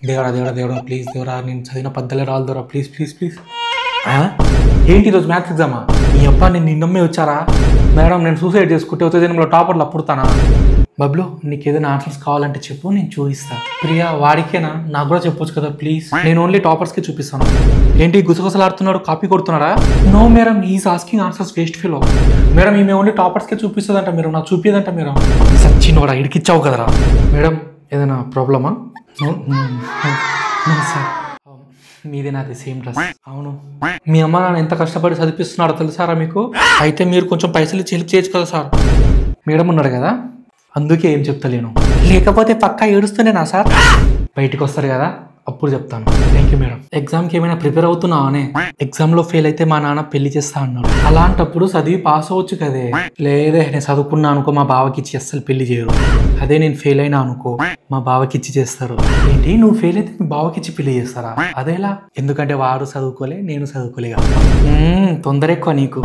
దేవుడా దేవుడా దేవుడా ప్లీజ్ దేవుడా నేను చదివిన పద్దలే రాలు దేవుడా ప్లీజ్ ప్లీజ్ ప్లీజ్. ఏంటి ఈరోజు మ్యాథ్స్ ఎగ్జామా? మీ అబ్బా నేను నిన్నమ్మే వచ్చారా మేడం? నేను సూసైడ్ చేసుకుంటే వచ్చే దినంలో టాపర్లు అప్పుడుతానా? బబ్లు నీకు ఏదైనా ఆన్సర్స్ కావాలంటే చెప్పు, నేను చూపిస్తా. ప్రియా వాడికేనా? నాకు కూడా చెప్పొచ్చు కదా ప్లీజ్. నేను ఓన్లీ టాపర్స్కి చూపిస్తాను. ఏంటి గుసగుసలాడుతున్నాడు? కాపీ కొడుతున్నారా? No madam, is asking answers waste feel. Madam ఈమె ఓన్లీ టాపర్స్కే చూపిస్తుందంట మేడం, నాకు చూపియదంట మేడం. సచ్చినోడా ఇడికిచ్చావు కదరా. మేడం ఏదైనా ప్రాబ్లమా? సార్ మీదే నాది సేమ్ డ్రెస్. అవును, మీ అమ్మ నాన్న ఎంత కష్టపడి చదివిస్తున్నాడో తెలుసారా మీకు? అయితే మీరు కొంచెం పైసలు ఇచ్చి హెల్ప్ చేయొచ్చు కదా సార్. మేడం ఉన్నాడు కదా అందుకే ఏం చెప్తలేను, లేకపోతే పక్కా ఏడుస్తూనేనా సార్? బయటికి వస్తారు కదా అప్పుడు చెప్తాను. Thank you madam. ఎగ్జామ్కి ఏమైనా ప్రిపేర్ అవుతున్నావానే? ఎగ్జామ్లో ఫెయిల్ అయితే మా నాన్న పెళ్లి చేస్తా అన్నాడు. అలాంటప్పుడు చదివి పాస్ అవ్వచ్చు కదే. లేదే నేను చదువుకున్నా అనుకో మా బావకి ఇచ్చి అస్సలు పెళ్లి చేయరు. అదే నేను ఫెయిల్ అయినా అనుకో మా బావకి ఇచ్చి చేస్తారు. ఏంటి నువ్వు ఫెయిల్ అయితే మీ బావకి ఇచ్చి పెళ్లి చేస్తారా? అదేలా? ఎందుకంటే వాడు చదువుకోలే నేను చదువుకోలేగా. తొందర ఎక్కువ నీకు.